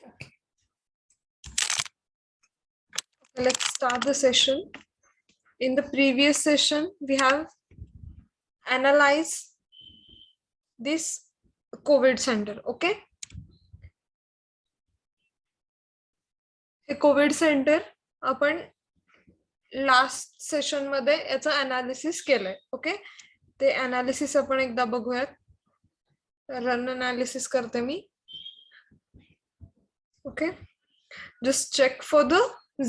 Okay. Let's start the session. In the previous session, we have analyzed this COVID center. Okay. हे Covid centre आपण last session मध्ये याचं analysis केलंय. Okay. ते analysis आपण एकदा बघूयात. रन अनालिसिस करते मी. Okay. Just check for the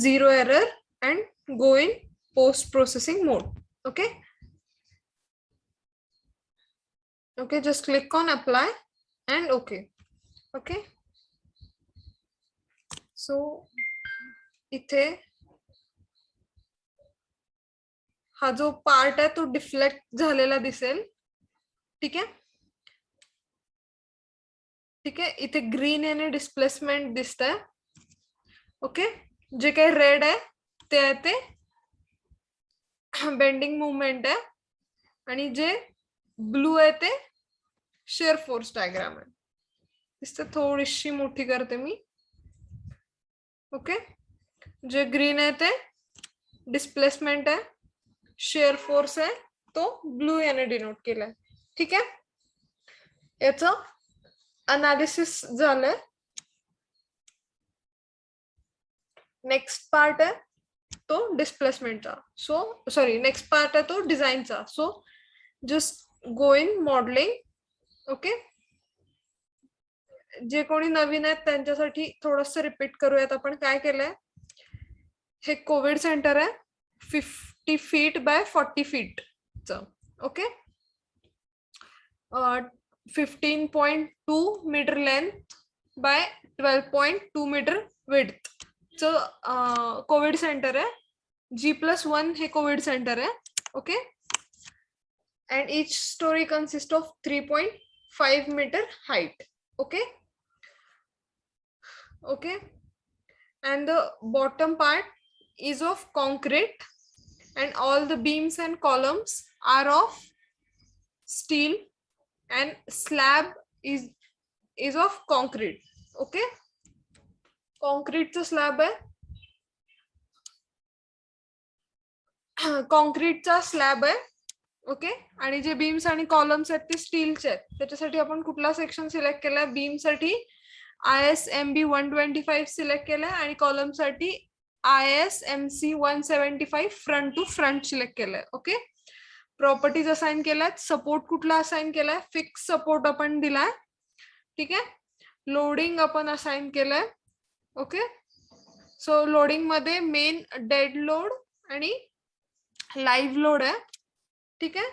zero error and go in post processing mode. Okay. Okay, just click on apply and okay. Okay. So इथे हा जो पार्ट आहे तो डिफ्लेक्ट झालेला दिसेल. ठीक आहे. ठीक आहे. इथे ग्रीन याने डिस्प्लेसमेंट दिसतंय. ओके. जे काही रेड आहे ते आहे ते बेंडिंग मुवमेंट आहे आणि जे ब्लू आहे ते शेअर फोर्स डायग्राम आहे. दिसते. थोडीशी मोठी करते मी. ओके. जे ग्रीन आहे ते डिस्प्लेसमेंट आहे, शेअर फोर्स आहे, तो ब्लू याने डिनोट केलाय. ठीक आहे. याचं अनालिसिस झालंय. नेक्स्ट पार्ट आहे तो डिस्प्लेसमेंटचा. सो सॉरी, नेक्स्ट पार्ट आहे तो डिझाईनचा. So just go in modelling. Okay. जे कोणी नवीन आहेत त्यांच्यासाठी थोडंसं रिपीट करूयात. आपण काय केलंय, हे कोविड सेंटर आहे 50 फीट बाय 40 फीट च. Okay. 15.2 metre length by 12.2 metre width च कोविड सेंटर आहे. G+1 हे कोविड सेंटर आहे. Okay. and each story consists of 3.5 meter height. Okay. Okay. And the bottom part is of concrete and all the beams and columns are of steel and slab is of concrete. Okay. Concrete चा slab आहे. concrete चा slab आहे. Okay. आणि जे beams आणि columns आहेत ते स्टीलचे आहेत. त्याच्यासाठी आपण कुठला सेक्शन सिलेक्ट केलाय? बीम साठी ISMB 125 सिलेक्ट केलाय आणि कॉलम साठी ISMC 175 front to front select केलाय. ओके. प्रॉपर्टीज असाइन केल्यात. सपोर्ट कुठला असाइन केलाय? फिक्स सपोर्ट आपण दिलाय. ठीक आहे. लोडिंग आपण असाइन केलंय. ओके. सो लोडिंग मध्ये मेन डेड लोड आणि लाईव्ह लोड आहे. ठीक आहे.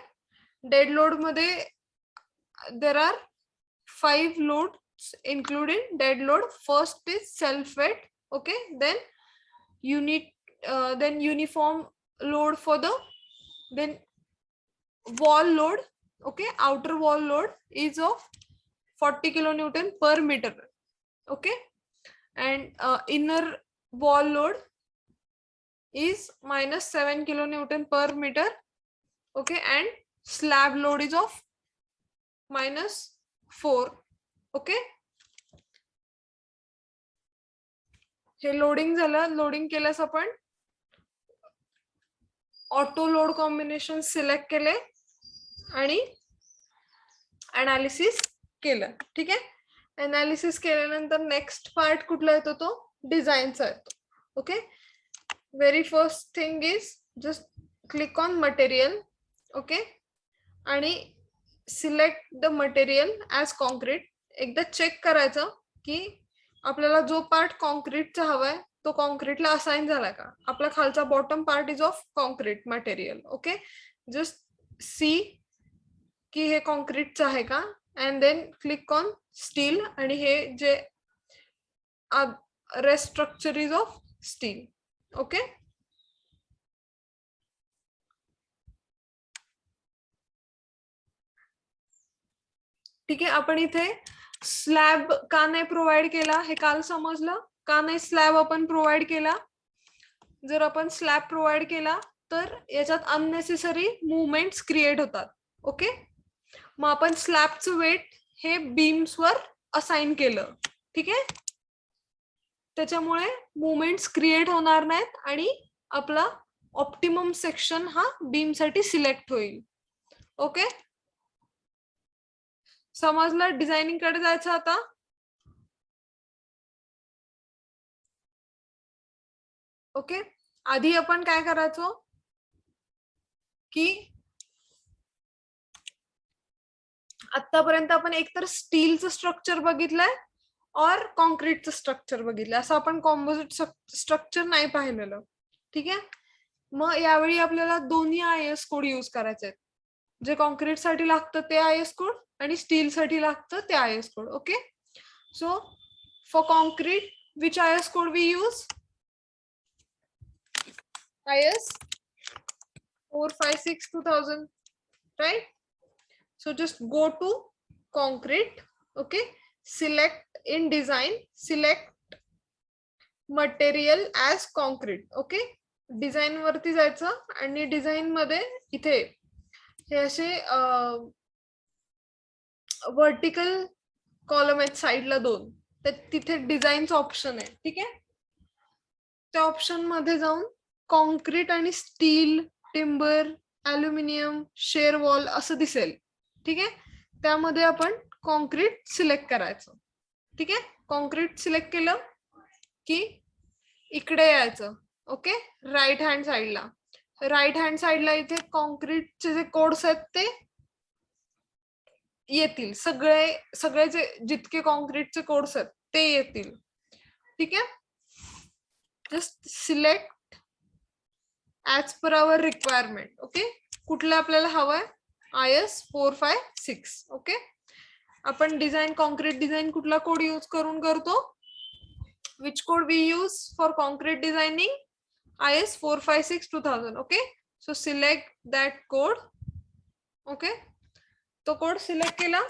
डेड लोड मध्ये there are 5 loads including dead load. First is self weight. Okay. Then then uniform load for the, then wall load. Okay. Outer wall load is of 40 kilonewton per meter. Okay. And inner wall load is -7 kilonewton per meter. Okay. And slab load is of -4. Okay. हे loading झालं. Loading केल्यास आपण auto load combination select केले आणि analysis केलं. ठीक आहे. Analysis केल्यानंतर नेक्स्ट पार्ट कुठला येतो? तो डिझाईनचा येतो. Okay. Very first thing is just click on material. Okay. आणि select the material as concrete. एकदा चेक करायचं की आपल्याला जो पार्ट कॉन्क्रीटचा हवाय तो कॉन्क्रीटला असाइन झालाय का. आपला खालचा bottom part is of concrete material. Okay. Just see की हे कॉन्क्रीटचं आहे का and then click on steel आणि हे जे rest structure is of steel. Okay. ठीक आहे. आपण इथे स्लॅब का नाही प्रोव्हाइड केला हे काल समजलं. का नाही स्लॅब आपण प्रोव्हाइड केला? जर आपण स्लॅब प्रोव्हाइड केला तर याच्यात अननेसेसरी मुवमेंट्स क्रिएट होतात. ओके. मग आपण स्लॅबचं वेट हे बीम्स वर असाइन केलं. ठीक आहे. त्याच्यामुळे मुवमेंट्स क्रिएट होणार नाहीत आणि आपला ऑप्टिमम सेक्शन हा बीम साठी सिलेक्ट होईल. ओके, समजलं? डिझायनिंग कडे जायचं आता. ओके, आधी आपण काय करायचो की आतापर्यंत आपण एकतर स्टीलचं स्ट्रक्चर बघितलंय और कॉन्क्रीटचं स्ट्रक्चर बघितलं, असं आपण कॉम्पोजिट स्ट्रक्चर नाही पाहिलेलं. ठीक आहे, मग यावेळी आपल्याला दोन्ही IS कोड यूज करायचे आहेत. जे कॉन्क्रीट साठी लागतं ते IS कोड आणि स्टील साठी लागतं ते IS code. Okay, so for concrete which IS code we use? IS 456-2000, right? So just go to concrete. Okay, select in design, select material as concrete. Okay, design वरती जायचं आणि design मध्ये इथे हे असे वर्टिकल कॉलम आहेत साइडला 2, तर तिथे डिझाइनचं ऑप्शन आहे. ठीक आहे, त्या ऑप्शन मध्ये जाऊन कॉन्क्रीट आणि steel, timber, aluminium, share wall असं दिसेल. ठीक आहे, त्यामध्ये आपण कॉन्क्रीट सिलेक्ट करायचं. ठीक आहे, कॉन्क्रीट सिलेक्ट केलं की इकडे यायचं. ओके, राईट हँड साइडला, राईट हँड साइडला इथे कॉन्क्रीटचे जे कोड्स आहेत ते येतील. सगळे जे जितके कॉन्क्रीटचे कोड्स आहेत ते येतील. ठीक आहे, just select as per our requirement. Okay, कुठलं आपल्याला हवंय? IS 456. ओके, आपण डिझाइन कॉन्क्रीट डिझाइन कुठला कोड यूज करून करतो? Which code we use for concrete designing? IS 456-2000. Okay, so select that code. Okay, तो कोड सिलेक्ट केला,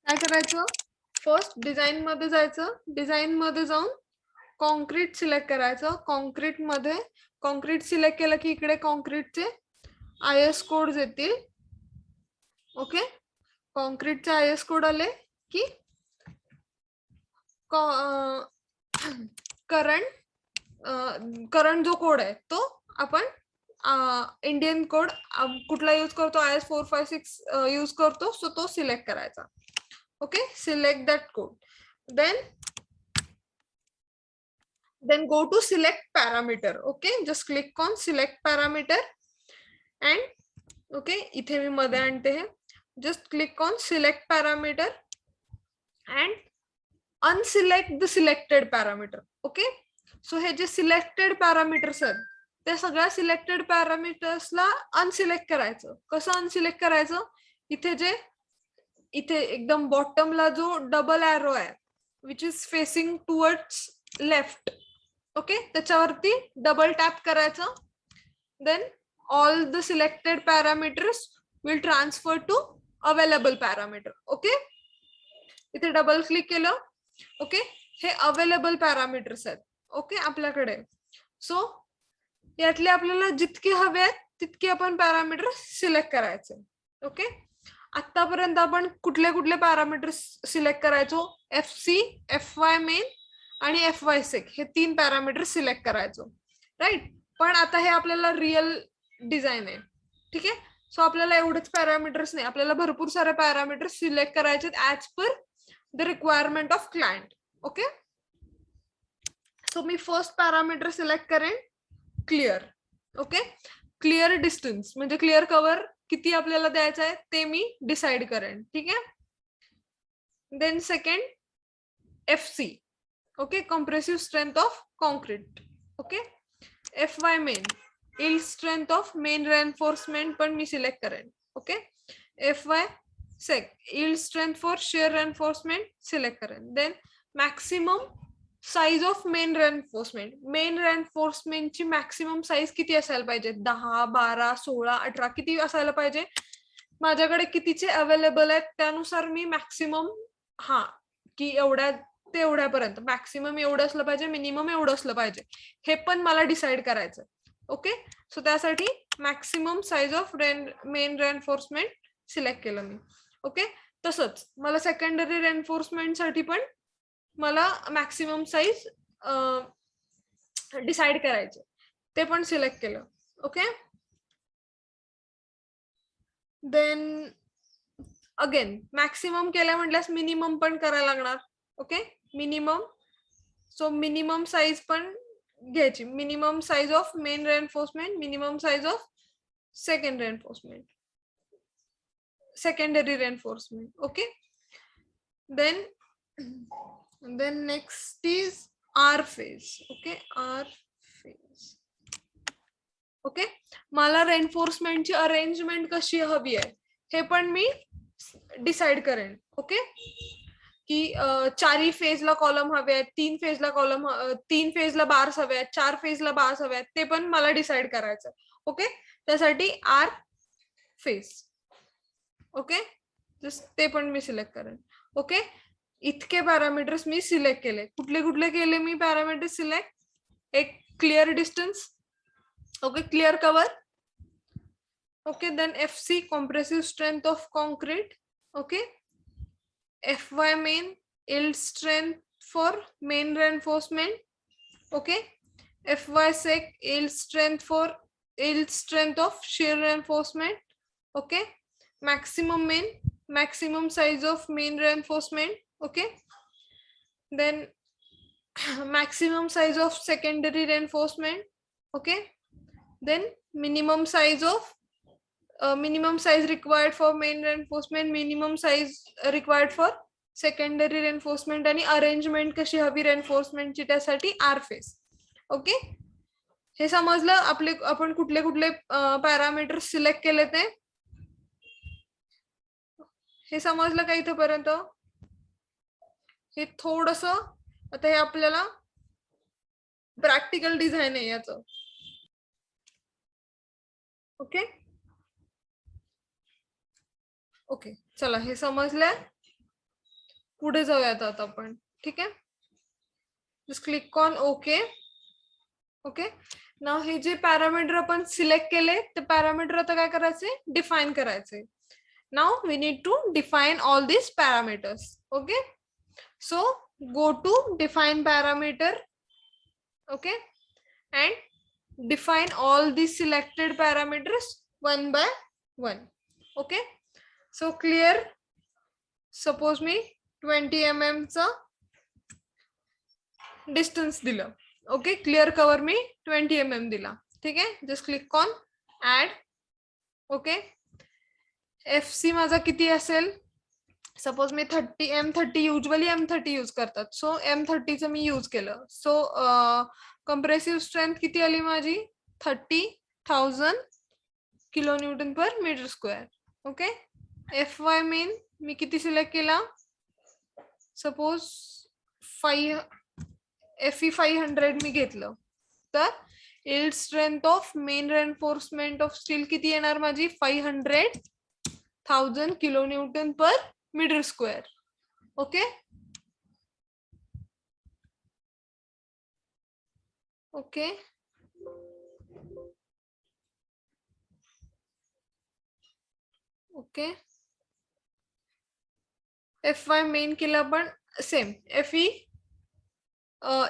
काय करायचं? फर्स्ट डिझाइन मध्ये जायचं, डिझाइन मध्ये जाऊन कॉन्क्रीट सिलेक्ट करायचं. कॉन्क्रीट मध्ये कॉन्क्रीट सिलेक्ट केलं की इकडे कॉन्क्रीटचे IS कोड्स येतील. ओके, कॉन्क्रीटचे IS कोड आले की करंट जो कोड आहे तो आपण इंडियन कोड कुठला यूज करतो? IS 456 यूज करतो, सो तो सिलेक्ट करायचा. Okay, select that code, then go to select parameter. Okay, just click on select parameter and okay, इथे मी मध्ये आणते हे, just click on select parameter and unselect the selected parameter. Okay, so हे जे selected parameters आहेत त्या सगळ्या selected पॅरामीटर्सला unselect करायचं. कसं अनसिलेक्ट करायचं? इथे एकदम बॉटमला जो डबल एरो आहे which is facing towards left, okay, त्याच्यावरती डबल टॅप करायचं. Then all the selected parameters will transfer to available parameter. Okay, इथे डबल क्लिक केलं. ओके, हे अवेलेबल पॅरामीटर्स आहेत. ओके, आपल्याकडे. सो यातले आपल्याला जितके हवे आहेत तितके आपण पॅरामीटर सिलेक्ट करायचे. ओके, आतापर्यंत आपण कुठले कुठले पॅरामीटर्स सिलेक्ट करायचो? FC, FY मेन आणि FY सेक हे 3 पॅरामीटर सिलेक्ट करायचो, राईट. पण आता हे आपल्याला रिअल डिझाइन आहे. ठीक आहे, सो आपल्याला एवढेच पॅरामीटर्स नाही, आपल्याला भरपूर सारे पॅरामीटर्स सिलेक्ट करायचे as per the requirement of client. Okay, so me first parameter select करेन क्लिअर. ओके, क्लिअर डिस्टन्स म्हणजे क्लिअर कव्हर किती आपल्याला द्यायचं आहे ते मी डिसाइड करेन. ठीक आहे, then second FC. Okay, compressive strength of concrete. Okay, FY main yield strength of main reinforcement पण मी सिलेक्ट करेन. Okay, FY sec yield strength for shear reinforcement select करेन. Then maximum size of main reinforcement. Main रेनफोर्समेंटची maximum size किती असायला पाहिजे? 10, 12, 16, 18 किती असायला पाहिजे? माझ्याकडे कितीचे अवेलेबल आहेत त्यानुसार मी मॅक्सिमम की एवढ्या ते एवढ्यापर्यंत मॅक्सिमम एवढं असलं पाहिजे, मिनिमम एवढं असलं पाहिजे, हे पण मला डिसाइड करायचं. ओके, सो त्यासाठी maximum size of main reinforcement select केलं मी. ओके, तसंच मला सेकंडरी रेनफोर्समेंट साठी पण मला मॅक्सिमम साईज डिसाइड करायचे, ते पण सिलेक्ट केलं. ओके, देन अगेन मॅक्सिमम केलं म्हटल्यास मिनिमम पण करायला लागणार. Okay, minimum, so minimum size पण घ्यायची, minimum size of main reinforcement, minimum size of second reinforcement, secondary reinforcement. Okay, then next is R phase. Okay, R phase. Okay, मला रेनफोर्समेंटची arrangement कशी हवी आहे हे पण मी डिसाइड करेन. ओके, की चारही फेजला कॉलम हवे आहेत, 3 फेजला कॉलम, 3 फेजला बार्स हवे आहेत, 4 फेजला बार्स हवे आहेत, ते पण मला डिसाइड करायचं. ओके, त्यासाठी आर फेज. ओके, ते पण मी सिलेक्ट करेन. ओके, इतके पॅरामीटर्स मी सिलेक्ट केले. कुठले कुठले केले मी पॅरामीटर्स सिलेक्ट? एक clear distance. Okay, clear cover. Okay, then FC compressive strength of concrete. Okay, FY main yield strength for main reinforcement. Okay, FY sec yield strength for yield strength of shear reinforcement. Okay, maximum main, maximum size of main reinforcement. Okay, then maximum size of secondary reinforcement. Okay, then minimum size of minimum size required for main reinforcement, minimum size required for secondary reinforcement, आणि arrangement कशी हवी रेनफोर्समेंटची त्यासाठी R face. Okay, हे समजलं आपले आपण कुठले कुठले पॅरामीटर सिलेक्ट केले ते? हे समजलं का इथेपर्यंत? हे थोडस आता हे आपल्याला प्रॅक्टिकल डिझाईन आहे याचं. ओके ओके, चला हे समजलंय, पुढे जाऊयात आता आपण. ठीक आहे, just click on okay. Okay, नाव हे जे पॅरामीटर आपण सिलेक्ट केले ते पॅरामीटर आता काय करायचे? डिफाइन करायचे. Now we need to define all this parameters. Okay, so go to define parameter. Okay, and define all the selected parameters one by one. Okay, so clear. Suppose me 20 mm चा distance दिलं. Okay, clear cover मी 20 mm दिला. ठीक आहे, just click on add. Okay, FC माझा किती असेल? Suppose मी 30 M30 युजली M30 यूज करतात, सो M30 चं मी यूज केलं. सो कंप्रेसिव्ह स्ट्रेंथ किती आली माझी? 30,000 kilonewton per metre square. Okay, FY main मी किती सिलेक्ट केला? सपोज 500 मी घेतलं, तर yield strength of main reinforcement of steel किती येणार माझी? 500,000 kilonewton per metre square. Okay okay, okay, FY main केला पण same. FE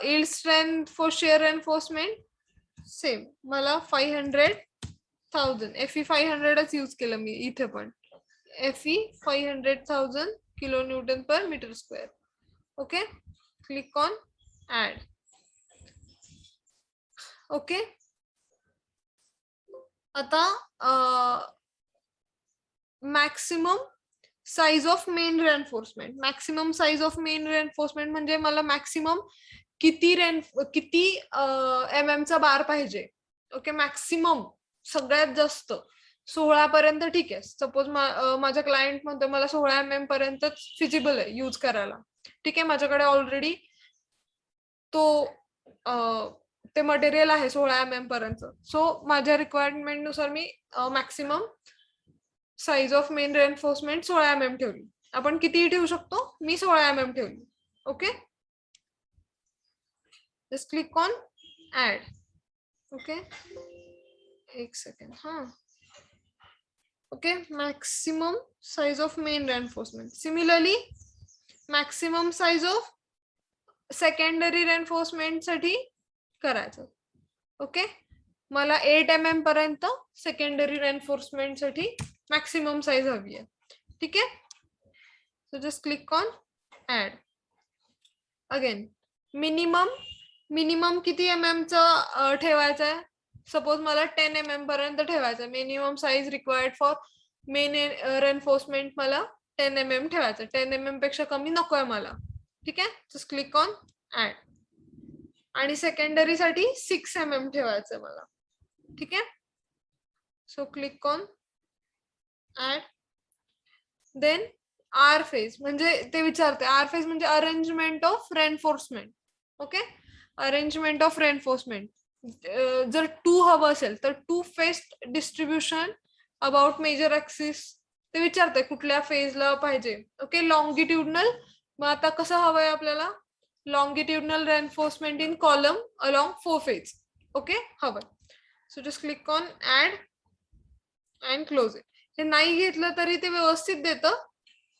yield strength for shear reinforcement same, मला 500,000 FE 500च यूज केलं मी इथे पण. FE 500,000 kilonewton per metre square. Okay, click on add. Okay, आता maximum size of main reinforcement. Maximum size of main reinforcement म्हणजे मला maximum किती MM चा बार पाहिजे. ओके, मॅक्सिमम सगळ्यात जास्त 16 पर्यंत ठीक आहे. सपोज माझ्या क्लायंट मध्ये मला 16 MM पर्यंत फिजिबल आहे यूज करायला. ठीक आहे, माझ्याकडे ऑलरेडी तो ते मटेरियल आहे 16 MM पर्यंत. सो माझ्या रिक्वायरमेंट नुसार मी maximum size of main reinforcement 16 MM ठेवली. आपण कितीही ठेवू शकतो, मी 16 MM ठेवली. Okay, just click on add. Okay, एक सेकंड. हा, okay, maximum size of main reinforcement. Similarly, maximum size of secondary reinforcement साठी करायचं. ओके, मला 8 mm पर्यंत सेकंडरी रेनफोर्समेंट साठी मॅक्सिमम साईज हवी आहे. ठीक आहे, so just click on add. Again minimum किती mm चं ठेवायचं आहे? सपोज मला 10 mm पर्यंत ठेवायचं. Minimum size required for main reinforcement मला 10 mm ठेवायचं. 10 mm पेक्षा कमी नकोय मला. ठीक आहे, जस्ट क्लिक ऑन ऍड. आणि सेकंडरी साठी 6 mm ठेवायचं मला. ठीक आहे, so click on add. Then R faces म्हणजे ते विचारते, आर फेज म्हणजे arrangement of reinforcement. Okay, arrangement of reinforcement. जर 2 हवं असेल तर 2 faces distribution about major axis ते विचारते कुठल्या फेजला पाहिजे. Okay, longitudinal. मग आता कसं हवंय आपल्याला? Longitudinal reinforcement in column along 4 faces. Okay, हवंय. So just click on add and close it. हे नाही घेतलं तरी ते व्यवस्थित देतं,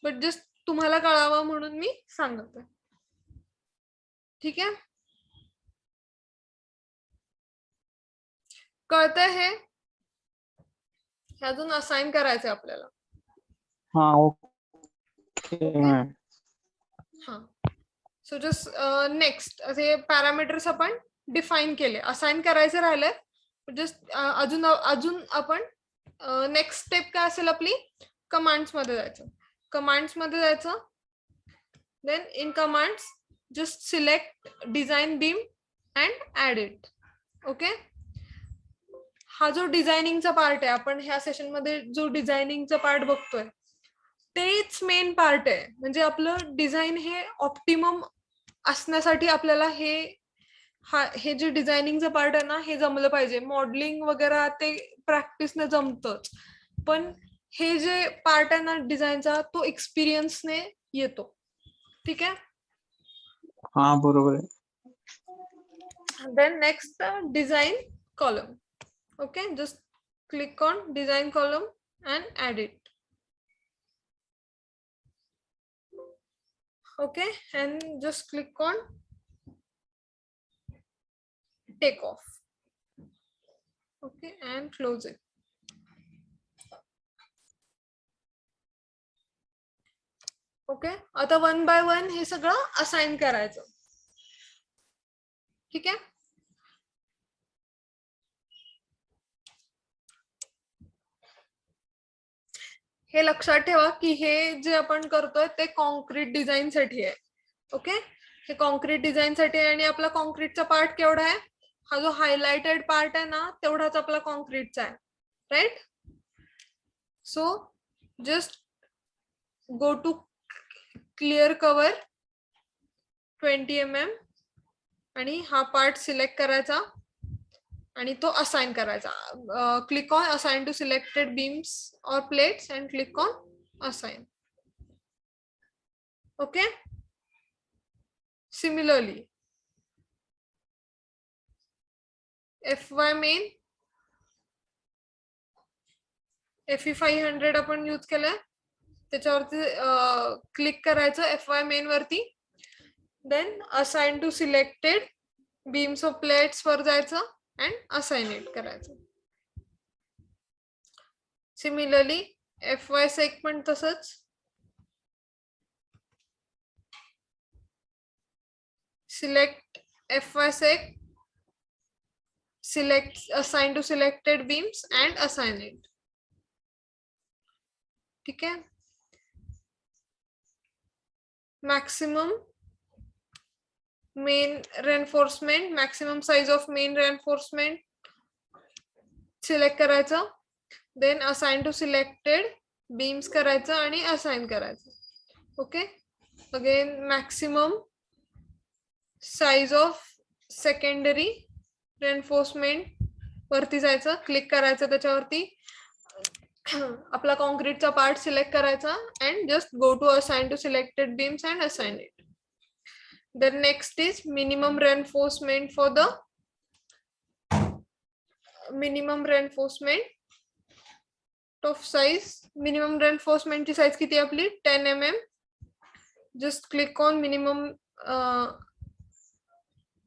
बट जस्ट तुम्हाला कळावं म्हणून मी सांगत आहे. ठीक आहे, कळतंय हे? अजून असाइन करायचंय आपल्याला. हा ओके मॅम. हा, सो जस्ट नेक्स्ट असे पॅरामीटर्स आपण डिफाईन केले. असाइन करायचे राहिले, जस्ट अजून आपण नेक्स्ट स्टेप काय असेल आपली? कमांड्स मध्ये जायचं. कमांड्स मध्ये जायचं. Then in commands just select design beam and add it. Okay, हा जो डिझायनिंगचा पार्ट आहे, आपण ह्या सेशन मध्ये जो डिझायनिंगचा पार्ट बघतोय तेच मेन पार्ट आहे. म्हणजे आपलं डिझाईन हे ऑप्टिमम असण्यासाठी आपल्याला हे जे डिझायनिंगचं पार्ट आहे ना, हे जमलं पाहिजे. मॉडेलिंग वगैरे ते प्रॅक्टिसने जमतच, पण हे जे पार्ट आहे ना डिझाईनचा, तो एक्सपिरियन्सने येतो. ठीक आहे, हा बरोबर आहे. Then next design column. Okay, just click on design column and add it. Okay, and just click on take off. Okay, and close it. Okay, आता 1 by 1 हे सगळं असाइन करायचं. ठीक आहे, हे लक्षात ठेवा की हे जे आपण करतोय ते कॉन्क्रीट डिझाईन साठी आहे. ओके, हे कॉन्क्रीट डिझाईन साठी आहे. आणि आपला कॉन्क्रीटचा पार्ट केवढा आहे? हा जो हायलाइटेड पार्ट आहे ना, तेवढाच आपला कॉन्क्रीटचा आहे. Right, so just go to clear cover 20 mm आणि हा पार्ट सिलेक्ट करायचा आणि तो असाइन करायचा. Click on assign to selected beams or plates and click on assign. Okay, similarly FY main FE 500 आपण यूज केलंय, त्याच्यावरती क्लिक करायचं FY मेन वरती. Then assign to selected beams of plates वर जायचं अँड असाइन इट करायचं. Similarly FY sec पण तसंच. Select FY sec, select assign to selected beams and assign it. ठीक है, maximum main reinforcement, maximum size of main reinforcement select करायचं. then assign to selected beams करायचं आणि assign करायचं. okay, again maximum size of secondary reinforcement वरती जायचं, click करायचं त्याच्यावरती, आपला कॉन्क्रीटचा पार्ट सिलेक्ट करायचा and just go to assign to selected beams and assign it. then next is minimum reinforcement for the minimum reinforcement of size. minimum reinforcement ची size किती आपली? 10 mm. just click on minimum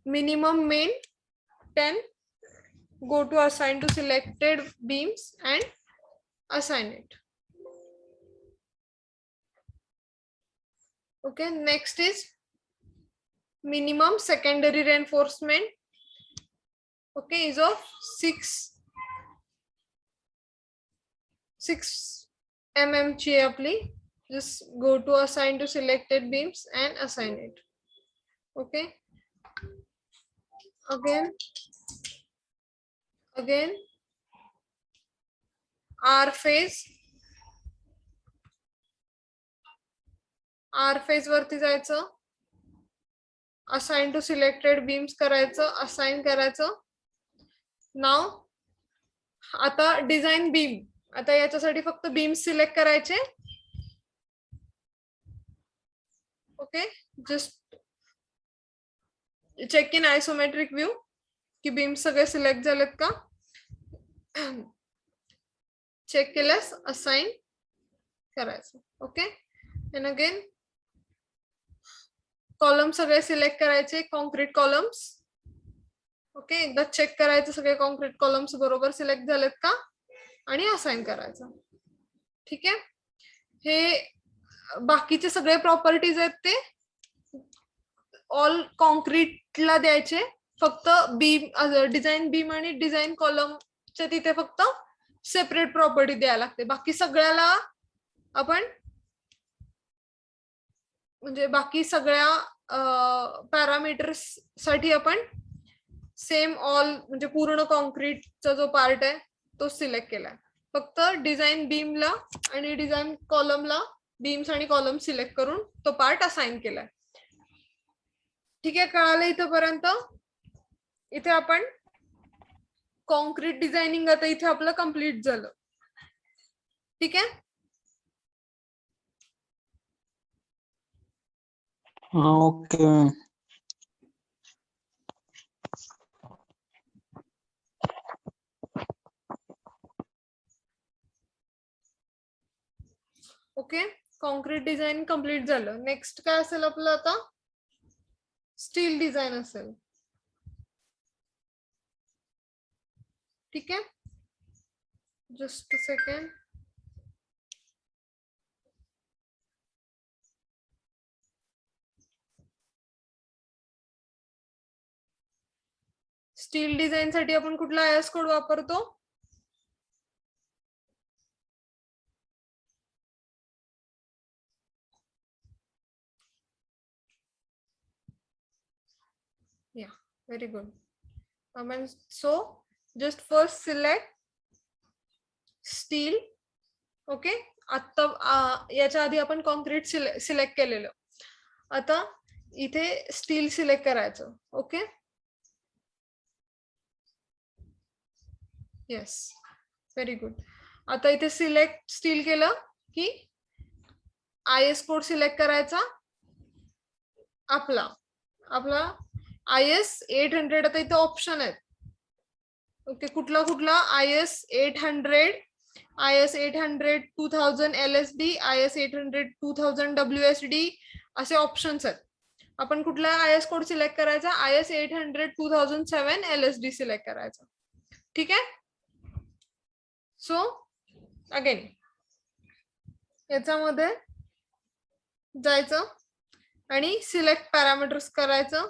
minimum main 10, go to assign to selected beams and assign it. Okay, next is minimum secondary reinforcement, okay, is of 6 mm ची आपली. Just go to assign to selected beams and assign it. Okay, again R phase वरती जायचं, assign to selected beams करायचं, assign करायचं. नाव आता design beam, आता याच्यासाठी फक्त बीम्स सिलेक्ट करायचे. Okay, just check in isometric view की बीम्स सगळे सिलेक्ट झालेत का. चेक केल्यास असाइन करायचं. ओके, एंड अगेन कॉलम सगळे सिलेक्ट करायचे, कॉन्क्रीट कॉलम्स. ओके, एकदा चेक करायचं सगळे कॉन्क्रीट कॉलम्स बरोबर सिलेक्ट झालेत का आणि असाइन करायचं. ठीक आहे, हे बाकीचे सगळे प्रॉपर्टीज आहेत ते ऑल कॉन्क्रीटला द्यायचे. फक्त बीम, डिझाइन बीम आणि डिझाइन कॉलमच्या तिथे फक्त सेपरेट प्रॉपर्टी द्यायला लागते. बाकी सगळ्याला आपण म्हणजे बाकी सगळ्या पॅरामीटर्स साठी आपण सेम ऑल म्हणजे पूर्ण कॉन्क्रीटचा जो पार्ट आहे तो सिलेक्ट केलाय. फक्त डिझाइन बीमला आणि डिझाइन कॉलमला बीम्स आणि कॉलम सिलेक्ट करून तो पार्ट असाइन केलाय. ठीक आहे, कळालं इथपर्यंत. इथे आपण कॉन्क्रीट डिझायनिंग आता इथे आपलं कम्प्लीट झालं. ठीक आहे, okay. Okay, concrete design complete झालं. नेक्स्ट काय असेल आपलं आता, स्टील डिझाइन असेल. ठीक आहे, just a second. Steel design साठी आपण कुठला आयएस कोड वापरतो. Yeah, very good. So just first select steel. Okay, आता याच्या आधी आपण कॉन्क्रीट सिलेक्ट केलेलं, आता इथे स्टील सिलेक्ट करायचं. Okay, yes, very good. आता इथे सिलेक्ट स्टील केलं की आयएस कोड सिलेक्ट करायचा आपला IS 800. आता इथे ऑप्शन आहेत. ओके, कुठला IS 800, IS 800 2000 LSD, IS 800 2000 WSD असे ऑप्शन्स आहेत. आपण कुठला आयएस कोड सिलेक्ट करायचा, IS 800 2007 LSD सिलेक्ट करायचा. ठीक आहे, सो अगेन याच्यामध्ये जायचं आणि सिलेक्ट पॅरामीटर्स करायचं.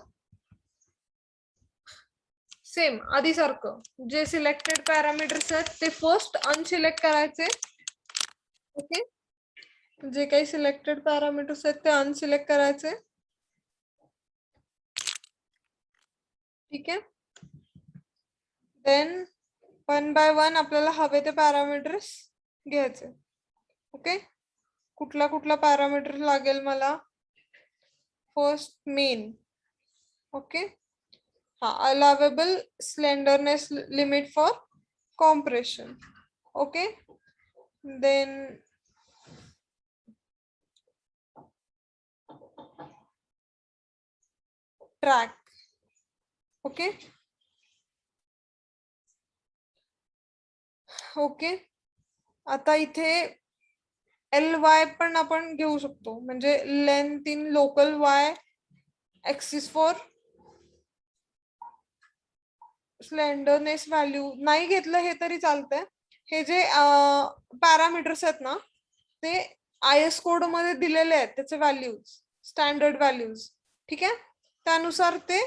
सेम आधी सारखं जे सिलेक्टेड पॅरामीटर्स आहेत ते फर्स्ट अनसिलेक्ट करायचे. ओके, जे काही सिलेक्टेड पॅरामीटर्स आहेत ते अनसिलेक्ट करायचे. ठीक आहे, देन 1 बाय 1 आपल्याला हवे ते पॅरामीटर्स घ्यायचे. ओके, कुठला पॅरामीटर लागेल मला. First main. Okay, allowable slenderness limit for compression. Okay, then track. Okay, आता इथे LY पण आपण घेऊ शकतो, म्हणजे length in local Y axis for slenderness value नाही घेतलं हे तरी चालतंय. हे जे पॅरामीटर्स आहेत ना ते IS कोड मध्ये दिलेले आहेत, त्याचे व्हॅल्यूज, स्टँडर्ड व्हॅल्यूज. ठीक आहे, त्यानुसार ते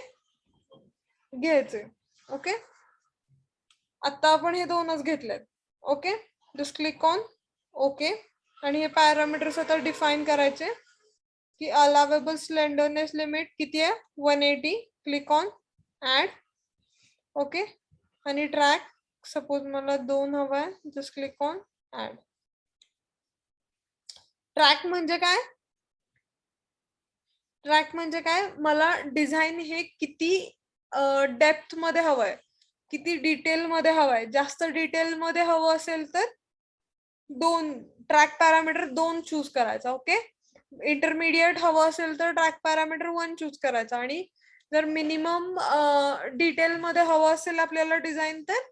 घ्यायचे. ओके, आता आपण हे दोनच घेतलेत. Okay, just click on okay. आणि हे पॅरामीटर्स आता डिफाईन करायचे की अलावेबल स्लेंडरनेस लिमिट किती आहे, 180. Click on add. ओके, आणि ट्रॅक सपोज मला 2 हवा आहे, just click on add. Track म्हणजे काय? ट्रॅक म्हणजे काय, मला डिझाईन हे किती डेप्थ मध्ये हवंय, किती डिटेल मध्ये हवंय. जास्त डिटेल मध्ये हवं असेल तर 2 ट्रॅक पॅरामीटर 2 चूज करायचा. ओके, इंटरमिडिएट हवं असेल तर ट्रॅक पॅरामीटर 1 चूज करायचा. आणि जर मिनिमम डिटेल मध्ये हवं असेल आपल्याला डिझाईन तर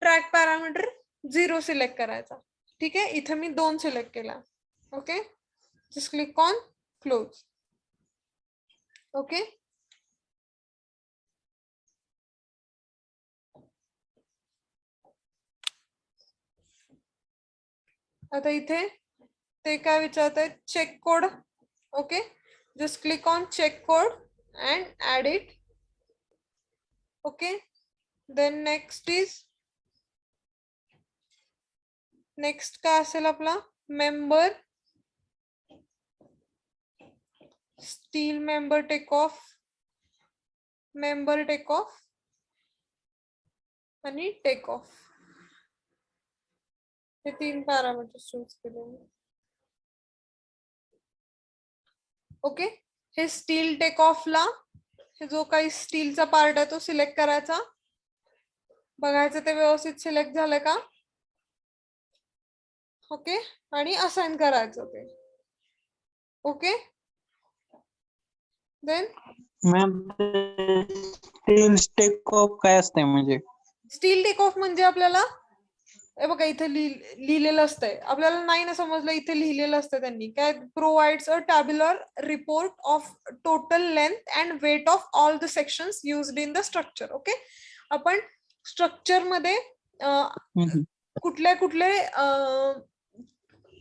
ट्रॅक पॅरामीटर 0 सिलेक्ट करायचा. ठीक आहे, इथे मी 2 सिलेक्ट केला. Okay, just click on close. Okay, आता इथे ते काय विचारत आहे, check code. Okay, just click on check code and add it. Okay, then next काय असेल आपला, member, steel member take off, member take off आणि टेक ऑफ. हे 3 पॅरामीटर्स चूज केले. ओके, हे स्टील टेक ऑफला जो काही स्टीलचा पार्ट आहे तो सिलेक्ट करायचा, बघायचं ते व्यवस्थित सिलेक्ट झालं का. ओके, आणि असाइन करायचं ते. Okay, then ma'am steel take off काय असतंय म्हणजे? स्टील टेक ऑफ म्हणजे आपल्याला हे बघा इथे लिहिलेलं असतंय, आपल्याला नाही ना समजलं, इथे लिहिलेलं असतं त्यांनी काय, provides a tabular report of total length and weight of all the sections used in the structure. Okay, आपण स्ट्रक्चर मध्ये कुठले कुठले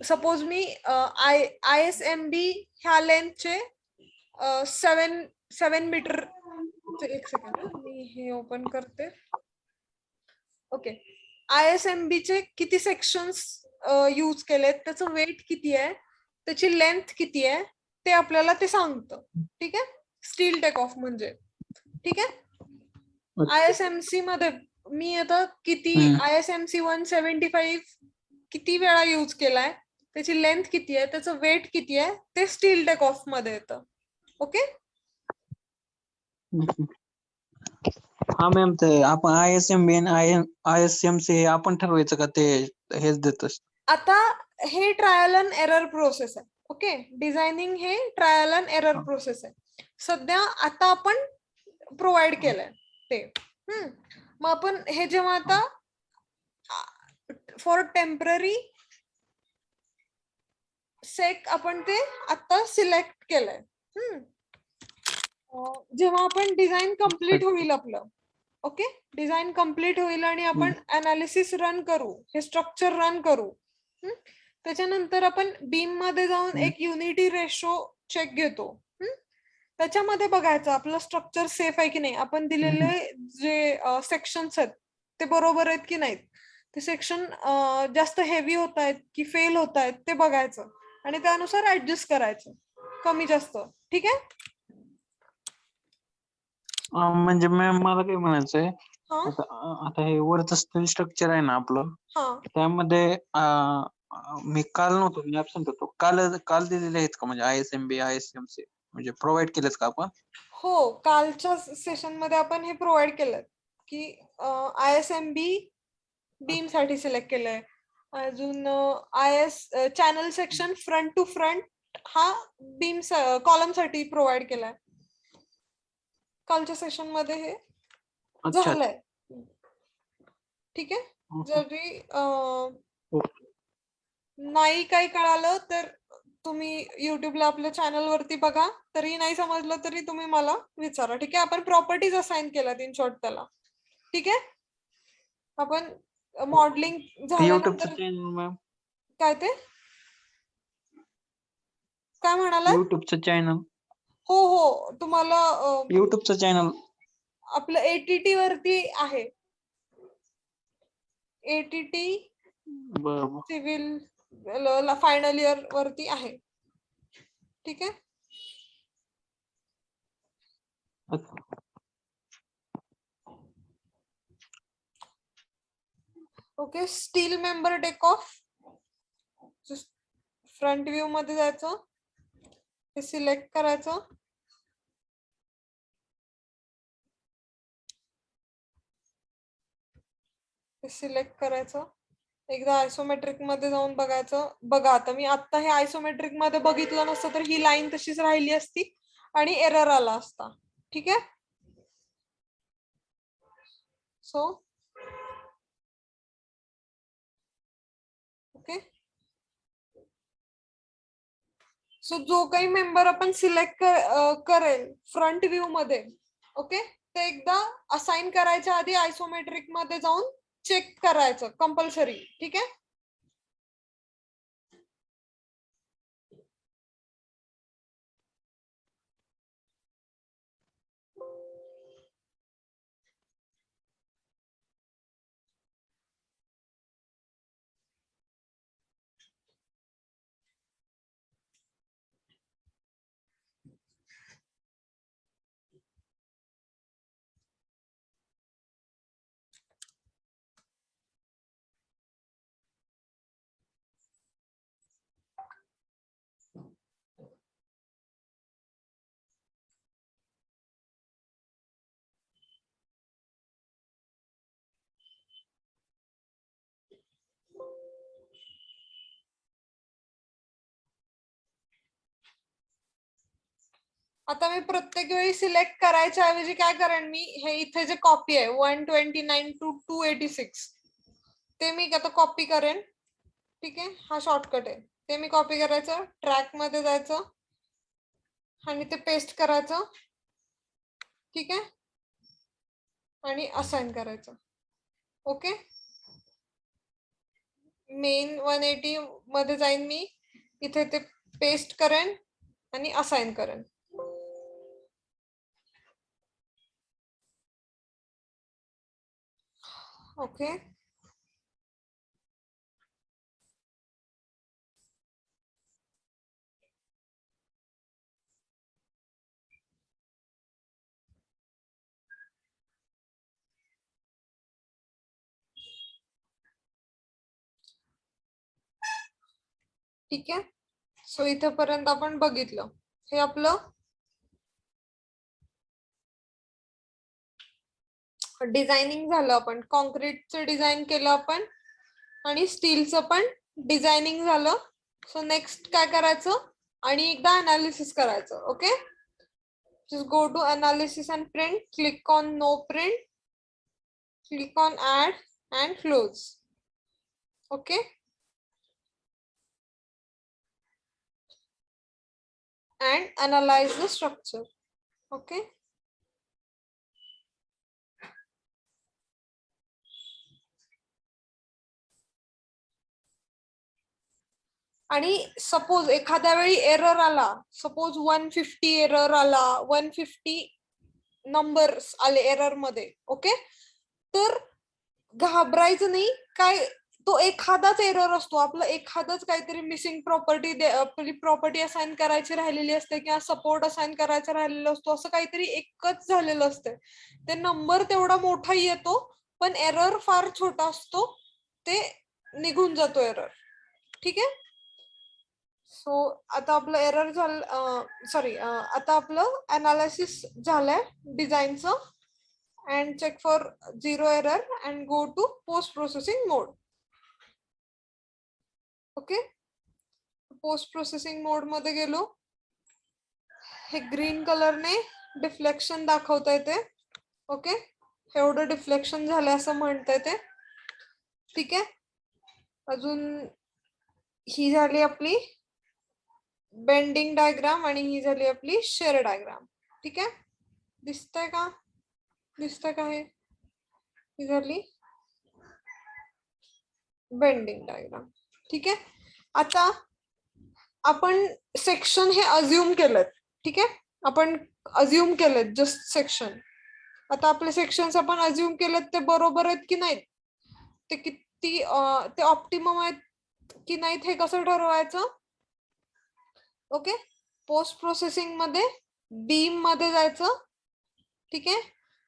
सपोज मी ISMB ह्या लेंथचे 7 मीटर. एक सेकंड मी हे ओपन करते. ओके, ISMB चे किती सेक्शन्स यूज केलेत, त्याचं वेट किती आहे, त्याची लेंथ किती आहे, ते आपल्याला ते सांगतं. ठीक आहे, स्टील टेक ऑफ म्हणजे. ठीक आहे, ISMC मध्ये मी आता किती ISMC 175 किती वेळा यूज केलाय, त्याची लेंथ किती आहे, त्याचं वेट किती आहे, ते स्टील टेक ऑफ मध्ये येतं. ओके, हा मॅम, ते आपण ISMB आणि ISMC आपण ठरवायचं का ते हेच देत? आता हे ट्रायल अँड एरर प्रोसेस आहे. ओके, डिझायनिंग हे ट्रायल अँड एरर प्रोसेस आहे. सध्या आता आपण प्रोव्हाइड केलंय ते. मग आपण हे जेव्हा आता फॉर टेम्पररी सेक आपण ते आता सिलेक्ट केलंय. जेव्हा आपण डिझाईन कम्प्लीट होईल आपलं, ओके, डिझाईन कम्प्लीट होईल आणि आपण अनालिसिस रन करू, हे स्ट्रक्चर रन करू, त्याच्यानंतर आपण बीम मध्ये जाऊन एक युनिटी रेशो चेक घेतो. त्याच्यामध्ये बघायचं आपलं स्ट्रक्चर सेफ आहे की नाही, आपण दिलेले जे सेक्शन्स आहेत ते बरोबर आहेत की नाहीत, ते सेक्शन जास्त हेवी होत आहेत की फेल होत आहेत ते बघायचं आणि त्यानुसार ऍडजस्ट करायचं कमी जास्त. ठीक आहे, म्हणजे मॅम मला काय म्हणायचंय, आता हे वरचं स्टील स्ट्रक्चर आहे ना आपलं, त्यामध्ये मी काल नव्हतो, मी ऍबसेंट होतो. काल दिलेले आहेत का म्हणजे ISMB ISMC म्हणजे प्रोव्हाइड केलेत का आपण? हो, कालच्या सेशन मध्ये आपण हे प्रोव्हाइड केलं की ISMB बीम साठी सिलेक्ट केलंय. अजून channel section front to front हा बीम कॉलम साठी प्रोव्हाइड केलाय. कालच्या सेशन मध्ये हे झालंय. ठीक आहे, जरी नाही काही कळालं तर तुम्ही युट्यूबला आपल्या चॅनल वरती बघा, तरी नाही समजलं तरी तुम्ही मला विचारा. ठीक आहे, आपण प्रॉपर्टीज असाइन केल्यात इन शॉर्ट त्याला. ठीक आहे. आपण मॉडेलिंग झाल्यानंतर मॅम काय ते काय म्हणाला? युट्यूबचं चॅनल. हो हो, तुम्हाला युट्यूबचं चॅनल आपलं ATT वरती आहे. ATT बरोबर. सिव्हिल फायनल इयर वरती आहे. ठीक आहे. Okay, steel member take off. Front view मध्ये जायचं, हे सिलेक्ट करायचं. सिलेक्ट करायचं. एकदा आयसोमेट्रिक मध्ये जाऊन बघायचं. बघा आता मी आता हे आयसोमेट्रिक मध्ये बघितलं नसतं तर ही लाईन तशीच राहिली असती आणि एरर आला असता. ठीक आहे. सो ओके, सो जो काही मेंबर आपण सिलेक्ट करेल फ्रंट व्ह्यू मध्ये, ओके, ते एकदा असाइन करायच्या आधी आयसोमेट्रिक मध्ये जाऊन चेक करायचं कंपल्सरी. ठीक आहे. आता मी प्रत्येक वेळी सिलेक्ट करायच्या ऐवजी काय करेन, मी हे इथे जे कॉपी आहे 129 to 286 ते मी आता कॉपी करेन. ठीक आहे. हा शॉर्टकट आहे, ते मी कॉपी करायचं, ट्रॅक मध्ये जायचं आणि ते पेस्ट करायचं. ठीक आहे. आणि असाइन करायचं. ओके, मेन 180 मध्ये जाईन मी, इथे ते पेस्ट करेन आणि असाइन करेन. ओके, ठीक आहे. सो इथेपर्यंत आपण बघितलं. हे आपलं डिझायनिंग झालं. आपण कॉन्क्रीटचं डिझाईन केलं आपण आणि स्टीलचं पण डिझायनिंग झालं. सो नेक्स्ट काय करायचं, आणि एकदा अनालिसिस करायचं. Okay, just go to analysis and print, click on no print, click on add and close. Okay, and analyze the structure. Okay, आणि सपोज एखाद्या वेळी एरर आला, सपोज 150 एरर आला, 150 नंबर्स आले एरर मध्ये, ओके, तर घाबरायचं नाही. काय तो एखादाच एरर असतो, आपलं एखादंच काहीतरी मिसिंग प्रॉपर्टी असाइन करायची राहिलेली असते किंवा सपोर्ट असाइन करायचा राहिलेला असतो, असं काहीतरी एकच झालेलं असतं. ते नंबर तेवढा मोठा येतो पण एरर फार छोटा असतो, ते निघून जातो एरर. ठीक आहे. सो आता आपलं एरर झालं, सॉरी, आता आपलं अनालिसिस झालंय डिझाईनचं. and check for zero error and go to post processing mode. Okay, post processing mode मध्ये गेलो. हे ग्रीन कलरने डिफ्लेक्शन दाखवता येते. ओके, एवढं डिफ्लेक्शन झालं असं म्हणता येते. ठीक आहे. अजून ही झाली आपली बेंडिंग डायग्राम आणि ही झाली आपली शेअर डायग्राम. ठीक आहे. दिसतंय का? दिसतंय का हे? ही झाली बेंडिंग डायग्राम. ठीक आहे. आता आपण सेक्शन हे अज्युम केलेत. ठीक आहे, आपण अज्युम केलेत जस्ट सेक्शन. आता आपले सेक्शन्स आपण अज्युम केलेत ते बरोबर आहेत की नाहीत, ते किती ते ऑप्टिमम आहेत की नाहीत हे कसं ठरवायचं. ओके, पोस्ट प्रोसेसिंग मध्ये बीम मध्ये जायचं. ठीक आहे,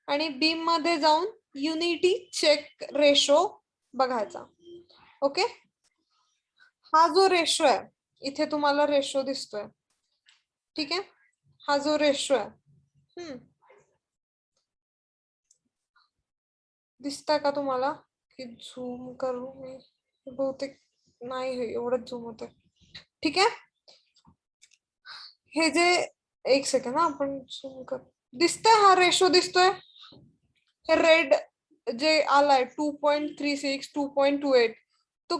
आणि बीम मध्ये जाऊन युनिटी चेक रेशो बघायचा. ओके, हा जो रेशो आहे, इथे तुम्हाला रेशो दिसतोय. ठीक आहे, हा जो रेशो आहे दिसताय का तुम्हाला, की झूम करू मी, बहुतेक नाही एवढंच झूम होत. ठीक आहे, हे जे एक सेकंड आपण झूम कर, दिसतोय हा रेशो दिसतोय, हे रेड जे आलाय 2.36 2.28, तो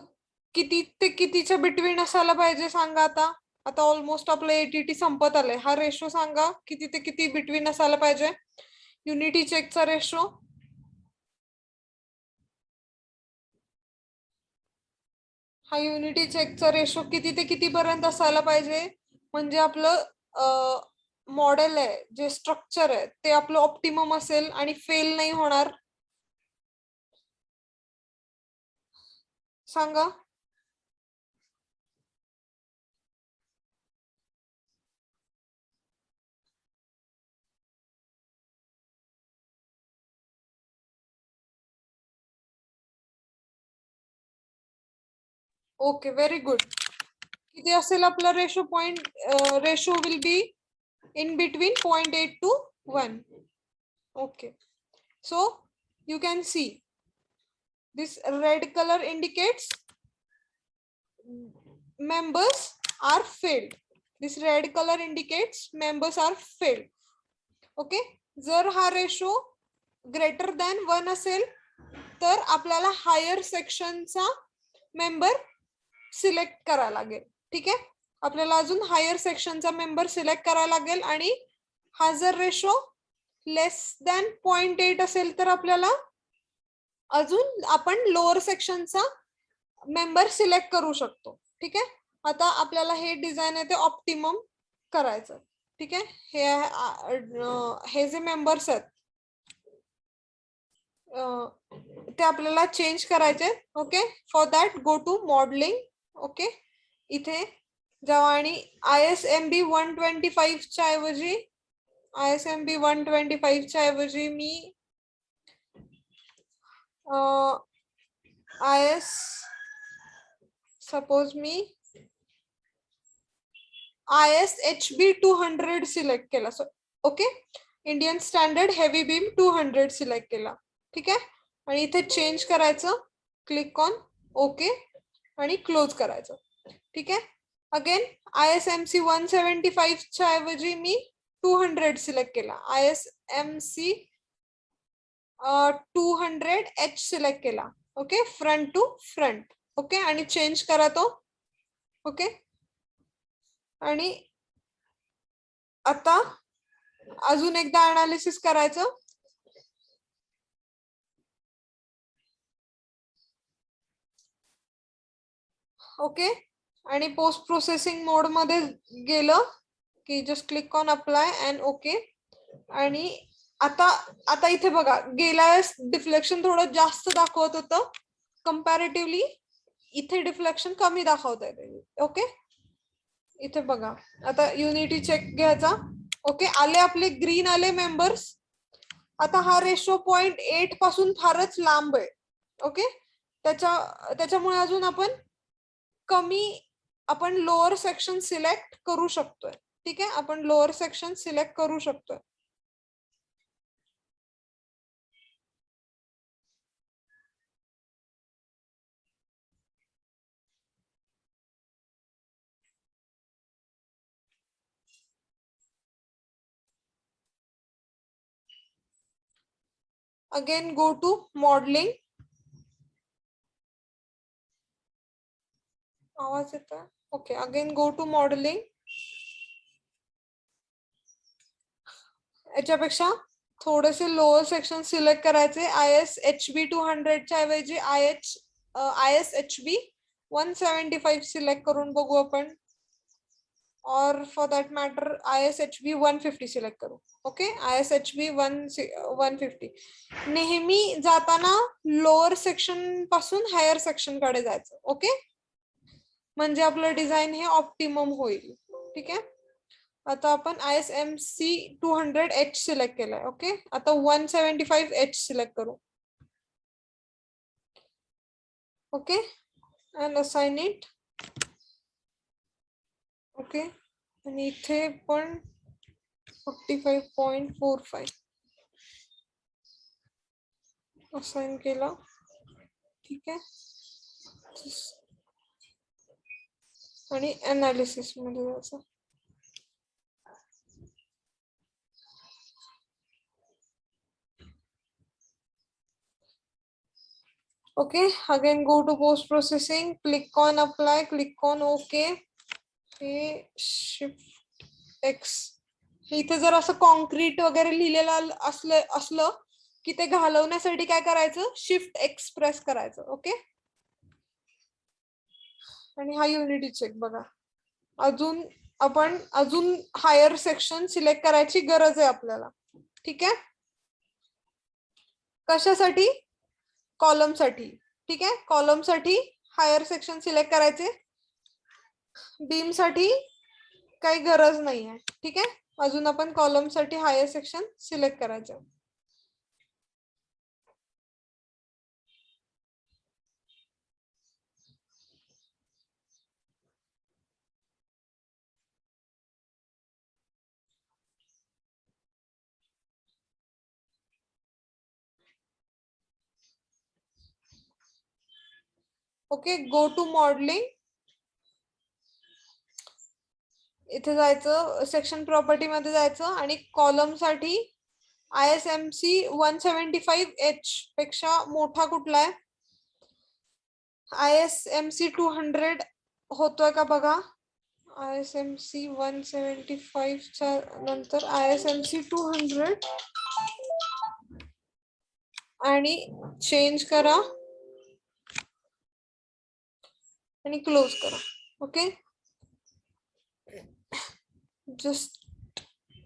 किती ते कितीच्या बिटवीन असायला पाहिजे सांगा. आता आता ऑलमोस्ट आपलं एटीटी संपत आलंय. हा रेशो सांगा किती ते किती बिटवीन असायला पाहिजे युनिटी चेकचा रेशो. हा युनिटी चेकचा रेशो किती ते किती पर्यंत असायला पाहिजे, म्हणजे आपलं मॉडेल आहे, जे स्ट्रक्चर आहे ते आपलं ऑप्टिमम असेल आणि फेल नाही होणार. सांगा. Okay, very good. किती असेल आपला ratio? Ratio will be in between 0.8 to 1. Okay, so you can see this red color indicates members are failed. This red color indicates members are failed. Okay, जर हा ratio greater than 1 असेल तर आपल्याला higher सेक्शनचा member select करायला लागेल. ठीक आहे, आपल्याला अजून हायर सेक्शनचा मेंबर सिलेक्ट करायला लागेल. आणि हा जर रेशो लेस दॅन 0.8 असेल तर आपल्याला अजून आपण लोअर सेक्शनचा मेंबर सिलेक्ट करू शकतो. ठीक आहे, आता आपल्याला हे डिझाईन आहे ते ऑप्टिमम करायचं. ठीक आहे, हे जे मेंबर्स आहेत ते आपल्याला चेंज करायचे. Okay, for that go to modelling. Okay, इथे जावा आणि ISMB 125 च्या ऐवजी ISMB 125 च्या ऐवजी मी सपोज मी ISHB 200 सिलेक्ट केला. Okay, Indian standard heavy beam 200 select केला. ठीक आहे, आणि इथे चेंज करायचं, क्लिक ऑन ओके आणि क्लोज करायचं. ठीक आहे, अगेन ISMC 175 च्या ऐवजी मी 200 सिलेक्ट केला. ISMC 200H सिलेक्ट केला. Okay, front to front. Okay, आणि चेंज करा तो. ओके, आणि आता अजून एकदा अनालिसिस करायचं. ओके, आणि पोस्ट प्रोसेसिंग मोड मध्ये गेलं की just click on apply and okay. आणि आता इथे बघा, गेल्या वेळेस डिफ्लेक्शन थोडं जास्त दाखवत होतं कंपॅरेटिव्हली, इथे डिफ्लेक्शन कमी दाखवत आहे. ओके, इथे बघा, आता युनिटी चेक घ्यायचा. ओके, आले आपले ग्रीन आले मेंबर्स. आता हा रेशो 0.8 पासून फारच लांब आहे. ओके, त्याच्यामुळे अजून आपण लोअर सेक्शन सिलेक्ट करू शकतोय. ठीक आहे, आपण लोअर सेक्शन सिलेक्ट करू शकतोय. Again go to modelling. आवाज येतोय? Okay, again go to modelling. याच्यापेक्षा थोडेसे लोअर सेक्शन सिलेक्ट करायचे. ISHB 200 च्या ऐवजी ISHB 175 सिलेक्ट करून बघू आपण, or for that matter ISHB 150 select करू. Okay, ISHB 150. नेहमी जाताना लोअर सेक्शन पासून हायर सेक्शन कडे जायचं. ओके, म्हणजे आपलं डिझाईन हे ऑप्टिमम होईल. ठीक आहे, आता आपण ISMC 200H सिलेक्ट केलाय. ओके, आता 175H सिलेक्ट करू. Okay, and assign it. Okay, आणि इथे पण 45.45 असाइन केला. ठीक आहे, आणि अनालिसिस मध्ये जायचं. Okay, again go to post processing, click on apply, click on OK. हे shift X. इथे जर असं कॉन्क्रीट वगैरे लिहिलेलं असलं की ते घालवण्यासाठी काय करायचं, शिफ्ट एक्स प्रेस करायचं. ओके, आणि हा युनिटी चेक बघा. अजून हायर सेक्शन सिलेक्ट करायची गरज आहे आपल्याला. ठीक आहे, कशासाठी, कॉलम साठी. ठीक आहे, कॉलम साठी हायर सेक्शन सिलेक्ट करायचे, बीम साठी काही गरज नाही आहे. ठीक आहे, अजून आपण कॉलम साठी हायर सेक्शन सिलेक्ट करायचं. Okay, go to modelling. इथे जायचं, सेक्शन प्रॉपर्टी मध्ये जायचं, आणि कॉलम साठी ISMC 175H पेक्षा मोठा कुठला आहे, ISMC 200 होतोय का बघा. ISMC 175 च्या नंतर ISMC 200 आणि चेंज करा आणि क्लोज करा. Okay, just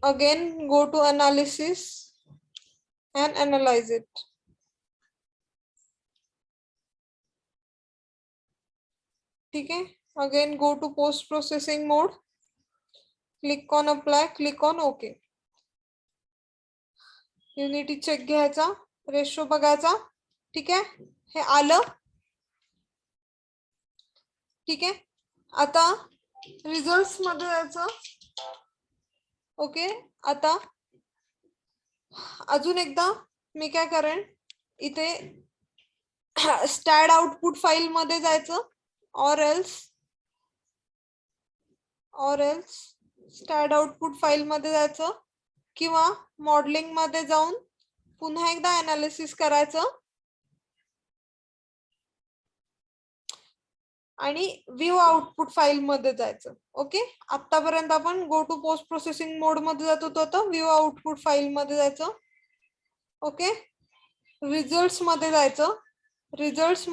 again go to analysis and analyze it. ठीक है, again go to post processing mode, click on apply, click on OK. Unity check घ्यायचा, रेशो बघायचा. ठीक आहे, हे आलं. ठीक आहे, आता रिझल्ट्स मध्ये जायचं. ओके, आता अजून एकदा मी काय करेन, इथे स्टॅड आउटपुट फाइल मध्ये जायचं, और एल्स स्टॅड आउटपुट फाइल मध्ये जायचं, किंवा मॉडेलिंग मध्ये जाऊन पुन्हा एकदा अनालिसिस करायचं, आणि व्ह्यू आउटपुट फाइल मध्ये जायचं. ओके, आतापर्यंत आपण go to post processing mode मध्ये जात होतो, आता व्ह्यू आउटपुट फाइल मध्ये जायचं. ओके, रिझल्ट्स मध्ये जायचं, रिझल्ट्स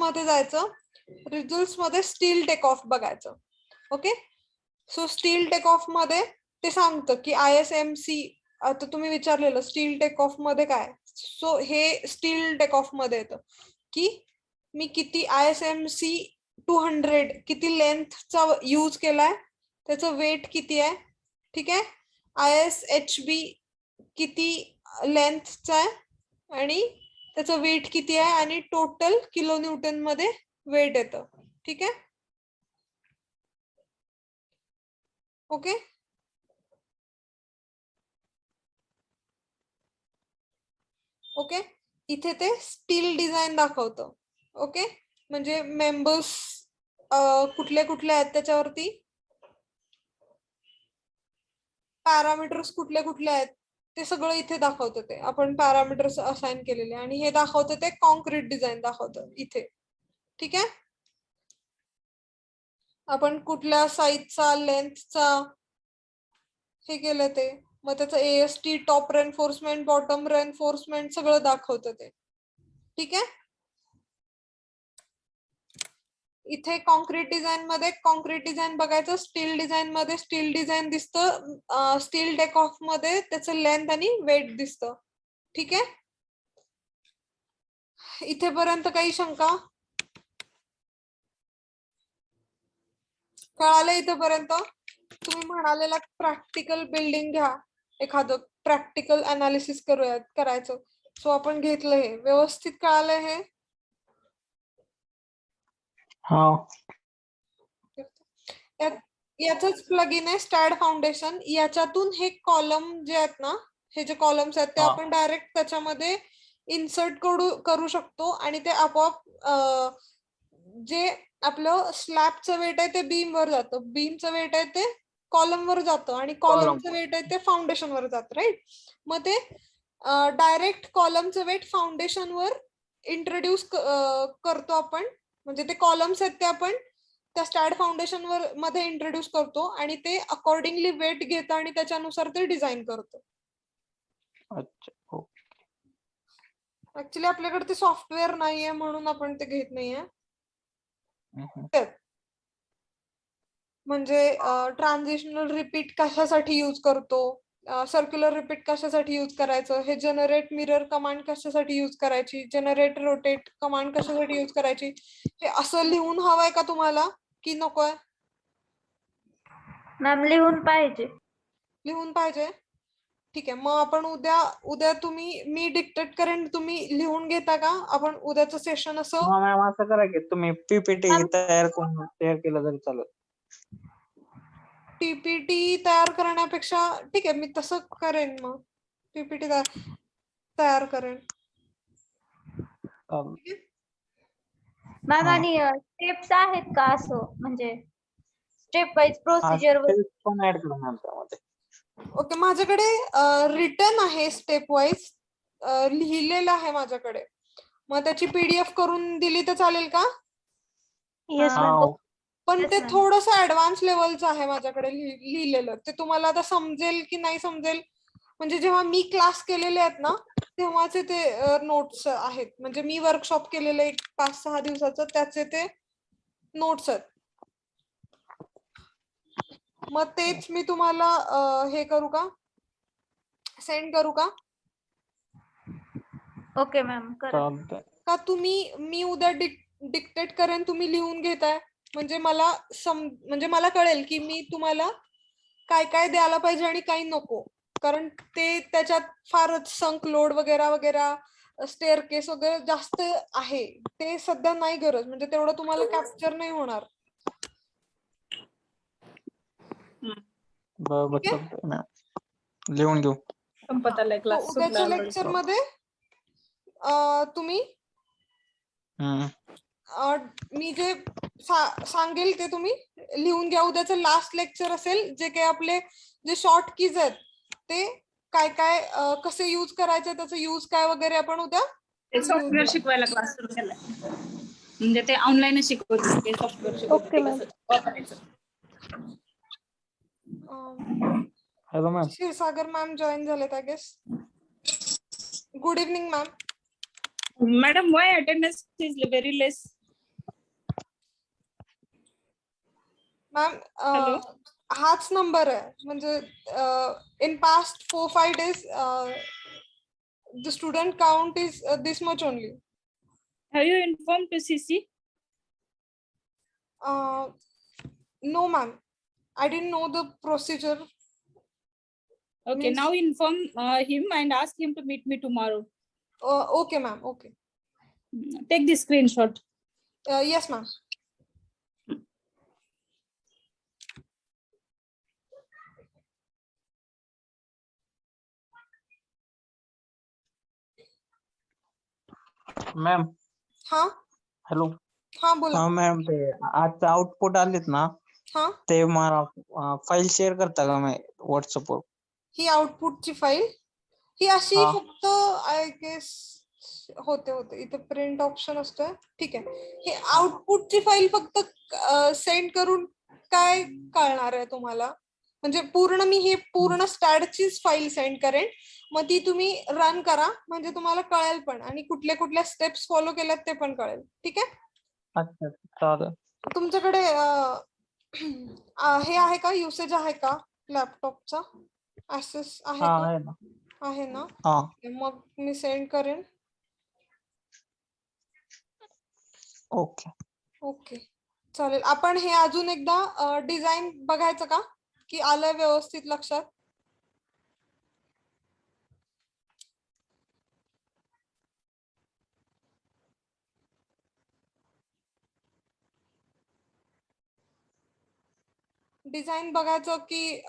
मध्ये स्टील टेक ऑफ बघायचं. Okay, so steel take off मध्ये ते सांगतं की ISMC, आता तुम्ही विचारलेलं स्टील टेक ऑफ मध्ये काय, सो हे स्टील टेक ऑफ मध्ये येतं की मी किती ISMC 200 किती लेंथचा यूज केलाय, त्याचं वेट किती आहे. ठीक आहे, ISHB किती लेंथचा आहे आणि त्याचं वेट किती आहे, आणि टोटल किलो न्यूटन मध्ये वेट येतं. ठीक आहे, ओके. ओके, इथे ते स्टील डिझाईन दाखवतं. ओके, म्हणजे मेंबर्स कुठले कुठले आहेत, त्याच्यावरती पॅरामीटर्स कुठले कुठले आहेत ते सगळं इथे दाखवतं. ते आपण पॅरामीटर्स असाइन केलेले, आणि हे दाखवतं ते कॉन्क्रीट डिझाईन दाखवतं इथे. ठीक आहे, आपण कुठल्या साईजचा लेंथचा हे केलं ते मग त्याचं AST, top reinforcement, bottom reinforcement सगळं दाखवतं ते. ठीक आहे. इथे कॉन्क्रीट डिझाईन बघायचं, स्टील डिझाईन मध्ये स्टील डिझाईन दिसतं, स्टील डेक ऑफ मध्ये त्याचं लेंथ आणि वेट दिसतं. ठीक आहे. इथेपर्यंत काही शंका? कळालं इथेपर्यंत? तुम्ही म्हणालेला प्रॅक्टिकल बिल्डिंग घ्या, एखादं प्रॅक्टिकल अनालिसिस करायचं. सो आपण घेतलं, हे व्यवस्थित कळालं हे? याचंच प्लगइन आहे स्टॅड फाउंडेशन. याच्यातून हे कॉलम जे आहेत ना, हे जे कॉलम्स आहेत ते आपण डायरेक्ट त्याच्यामध्ये इन्सर्ट करू शकतो आणि ते आपोआप जे आपलं स्लॅबचं वेट आहे ते बीम वर जातं, बीमचं वेट आहे ते कॉलम वर जातं आणि कॉलमचं वेट आहे ते फाउंडेशन वर जातं. राईट. मग ते डायरेक्ट कॉलमचं वेट फाउंडेशन वर इंट्रोड्यूस करतो आपण, म्हणजे ते कॉलम्स आहेत ते आपण त्या स्टॅड फाउंडेशन मध्ये इंट्रोड्यूस करतो आणि ते अकॉर्डिंगली वेट घेतं आणि त्याच्यानुसार ते डिझाईन करतो. अच्छा. ऍक्च्युली आपल्याकडे ते सॉफ्टवेअर नाहीये म्हणून आपण ते घेत नाहीये. म्हणजे ट्रान्झिशनल रिपीट कशासाठी यूज करतो, सर्क्युलर रिपीट कशासाठी यूज करायचं, हे जनरेट मिरर कमांड कशासाठी यूज करायची, जनरेट रोटेट कमांड कशासाठी यूज करायची, हे असं लिहून हवंय का तुम्हाला की नकोय? मॅम लिहून पाहिजे. लिहून पाहिजे. ठीक आहे. मग आपण उद्या मी डिक्टेट करेन, तुम्ही लिहून घेता का? आपण उद्याचं सेशन असं मॅम असं करा की तुम्ही PPT तयार केलं तरी चालेल. PPT तयार करण्यापेक्षा ठीक आहे, मी तसं करेन. मग PPT तयार करेन. मॅम आणि स्टेप्स आहेत का असं, म्हणजे स्टेप वाईज प्रोसिजर? पण ऍड करू मॅम त्यामध्ये. ओके. माझ्याकडे रिटन आहे, स्टेप वाईज लिहिलेलं आहे माझ्याकडे. मग त्याची PDF करून दिली तर चालेल का? पण ते थोडस ऍडव्हान्स लेवलचं आहे माझ्याकडे लिहिलेलं. ते तुम्हाला आता समजेल की नाही समजेल, म्हणजे जेव्हा मी क्लास केलेले आहेत ना तेव्हाचे ते नोट्स आहेत, म्हणजे मी वर्कशॉप केलेलं एक 5-6 दिवसाचं, त्याचे ते नोट्स आहेत. मग तेच मी तुम्हाला हे करू का, सेंड करू का? Okay ma'am. का मी उद्या डिक्टेट करेन, तुम्ही लिहून घेताय, म्हणजे मला कळेल की मी तुम्हाला काय काय द्यायला पाहिजे आणि काही नको. कारण ते त्याच्यात फारच संक लोड वगैरे वगैरे, स्टेअर केस वगैरे जास्त आहे, ते सध्या नाही गरज, म्हणजे तेवढं तुम्हाला कॅप्चर नाही होणार. लिहून घेऊ. उद्याच्या लेक्चर मध्ये तुम्ही मी जे सांगेल ते तुम्ही लिहून घ्या. उद्याचं लास्ट लेक्चर असेल, जे काही आपले जे शॉर्ट कीज आहेत ते काय काय कसे यूज करायचे, त्याचं यूज काय वगैरे आपण उद्या सॉफ्टवेअर शिकवायला क्लास सुरू केलाय, म्हणजे ते ऑनलाईन शिकवतात, ते सॉफ्टवेअर शिकवतात. Hello ma'am. Kshirsagar ma'am join झालेत I guess. Good evening ma'am. Madam, why attendance is very less? Ma'am हाच नंबर आहे, म्हणजे in past 4-5 days the student count is this much only. Have you informed to CC? No ma'am, I didn't know the procedure. Okay, now inform him and ask him to meet me tomorrow. Okay ma'am, okay. Take the screenshot. Yes ma'am. Ma'am. Hello. बोला. Ma'am, ते आजचं output आलेत ना, ते मला file share करता का व्हॉट्सअपवर? ही आउटपुटची फाईल ही अशी फक्त आय गेस होते इथे प्रिंट ऑप्शन असतोय. ठीक आहे. हे आउटपुटची फाईल फक्त सेंड करून काय कळणार आहे तुम्हाला? म्हणजे पूर्ण मी ही पूर्ण स्टॅटचीच फाईल सेंड करेन, मग ती तुम्ही रन करा म्हणजे तुम्हाला कळेल पण, आणि कुठल्या कुठल्या स्टेप्स फॉलो केल्यात ते पण कळेल. ठीक आहे. अच्छा चालेल. तुमच्याकडे हे आहे का, युसेज आहे का लॅपटॉपचा, ऍक्सेस आहे हा का? आहे ना. आहे ना. हा मग मी सेंड करेन. ओके. ओके चालेल. आपण हे अजून एकदा डिझाईन बघायचं का, की आलंय व्यवस्थित लक्षात? डिझाईन बघायचं की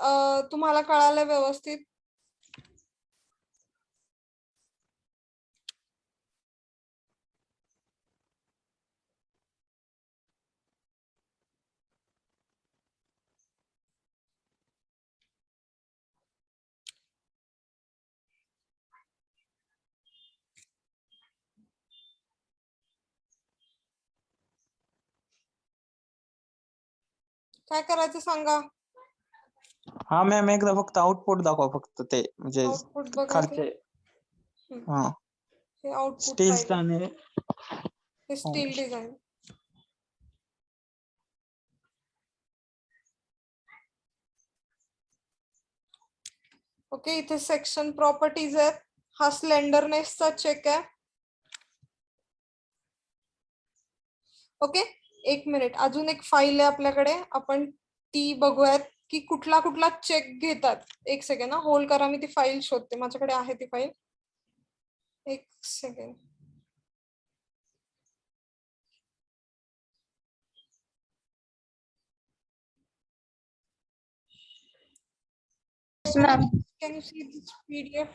तुम्हाला कळालं व्यवस्थित? काय करायचं सांगा. हा मॅम एकदा फक्त आउटपुट दाखवा, फक्त ते म्हणजे आउटपुट बघायचं. खालचे. हा हे आउटपुट स्टील्स पाहिजे. आणि हे स्टील डिझाईन. ओके, इथे सेक्शन प्रॉपर्टीज आहेत. हा स्लेंडरनेसचा चेक आहे. ओके, एक मिनिट, अजून एक फाईल आहे आपल्याकडे, आपण ती बघूयात की कुठला कुठला चेक घेतात. एक सेकंड ना, होल्ड करा, मी ती फाईल शोधते, माझ्याकडे आहे ती फाईल. एक second. Can you see this PDF?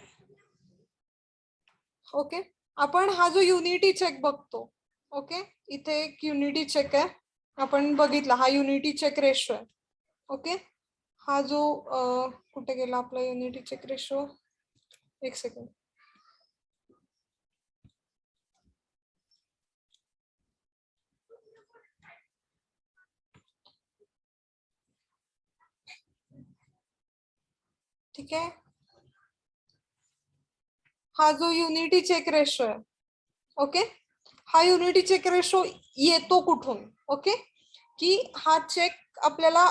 Okay, आपण हा जो युनिटी चेक बघतो. ओके, इथे एक युनिटी चेक आहे, आपण बघितला, हा युनिटी चेक रेशो आहे. ओके, हा जो कुठे गेला आपला युनिटी चेक रेशो, एक सेकंड. ठीक आहे, हा जो युनिटी चेक रेशो आहे. ओके, हा युनिटी चेक रेशो येतो कुठून? ओके, की हा चेक आपल्याला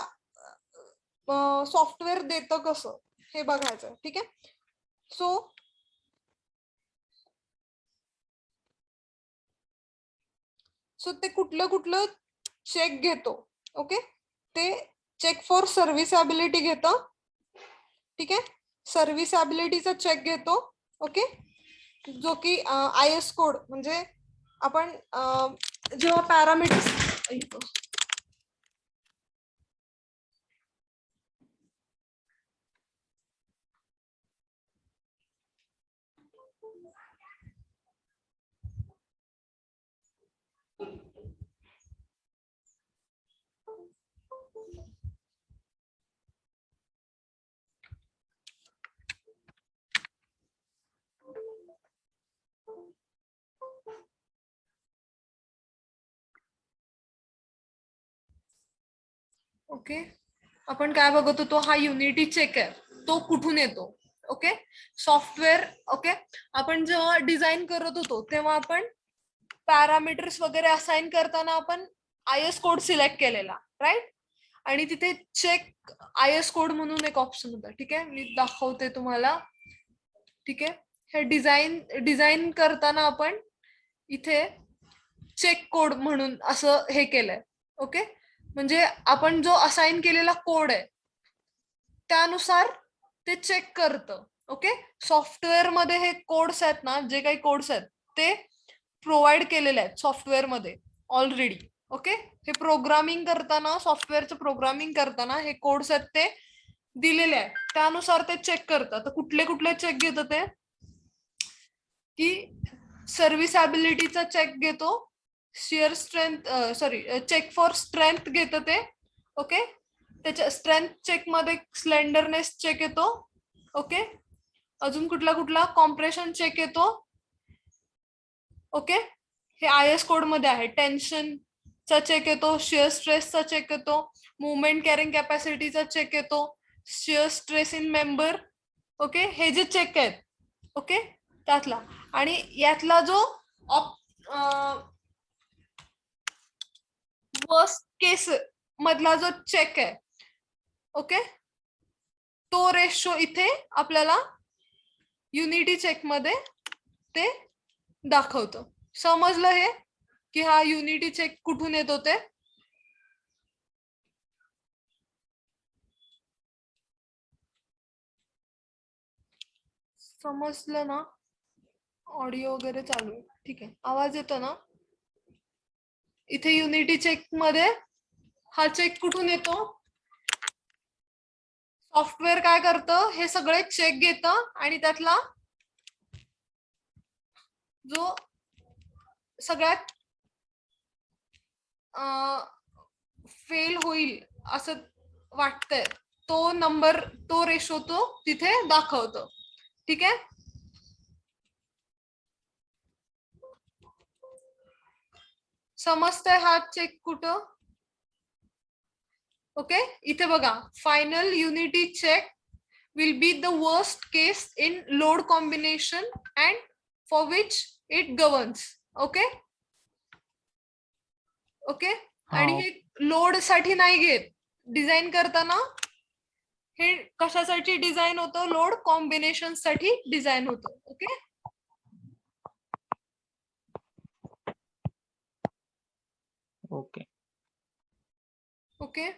सॉफ्टवेअर देतं कसं हे बघायचं. ठीक आहे, सो ते कुठलं कुठलं चेक घेतो. ओके, ते चेक फॉर सर्व्हिसॅबिलिटी घेतं. ठीक आहे, सर्व्हिसॅबिलिटीचा चेक घेतो. ओके, जो की IS कोड, म्हणजे आपण जेव्हा पॅरामीटर्स, ओके, आपण काय बघत होतो, हा युनिटी चेक आहे, तो कुठून येतो? Okay, software. ओके, आपण जेव्हा डिझाईन करत होतो तेव्हा आपण पॅरामीटर्स वगैरे असाइन करताना आपण IS कोड सिलेक्ट केलेला, राईट? आणि तिथे चेक IS कोड म्हणून एक ऑप्शन होता. ठीक आहे, मी दाखवते तुम्हाला. ठीक आहे, हे डिझाईन करताना आपण इथे चेक कोड म्हणून असं हे केलंय. ओके, म्हणजे आपण जो असाइन केलेला कोड आहे त्यानुसार ते चेक करतं. ओके, सॉफ्टवेअर मध्ये हे कोड्स आहेत ना, जे काही कोड्स आहेत ते प्रोव्हाइड केलेले आहेत सॉफ्टवेअर मध्ये ऑलरेडी. ओके, हे प्रोग्रामिंग करताना, सॉफ्टवेअरचं प्रोग्रामिंग करताना हे कोड्स आहेत ते दिलेले आहेत, त्यानुसार ते चेक करतात. तर कुठले कुठले चेक घेतं ते, की सर्व्हिसॅबिलिटीचा चेक घेतो, shear strength, check for strength घेतं ते. ओके, त्याच्या स्ट्रेंथ चेक मध्ये स्लेंडरनेस चेक येतो. ओके, अजून कुठला कुठला, कॉम्प्रेशन चेक येतो. ओके, हे IS कोड मध्ये आहे. टेन्शनचा चेक येतो, शिअर स्ट्रेसचा चेक येतो, मुवमेंट कॅरिंग कॅपॅसिटीचा चेक येतो, shear stress in member, okay, हे जे चेक आहेत, ओके, त्यातला. आणि यातला जो वर्स्ट केस मधला जो चेक आहे, ओके, तो रेशो इथे आपल्याला युनिटी चेक मध्ये ते दाखवतो. समजलं हे की हा युनिटी चेक कुठून येत होते? समजलं ना? ऑडिओ वगैरे चालू आहे, ठीक आहे. आवाज येतो ना? इथे युनिटी चेक मध्ये हा चेक कुठून येतो? सॉफ्टवेअर काय करतं, हे सगळे चेक घेतं आणि त्यातला जो सगळ्यात फेल होईल असं वाटतंय तो नंबर, तो रेशो तो तिथे दाखवतो. ठीक आहे. समजतंय हा चेक कुठं? ओके, इथे बघा, final unity check will be the worst case in load combination and for which it governs. Okay, okay. आणि हे लोड साठी नाही घेत, डिझाईन करताना हे कशासाठी डिझाईन होतं? लोड कॉम्बिनेशन साठी डिझाईन होतं. Okay, okay okay.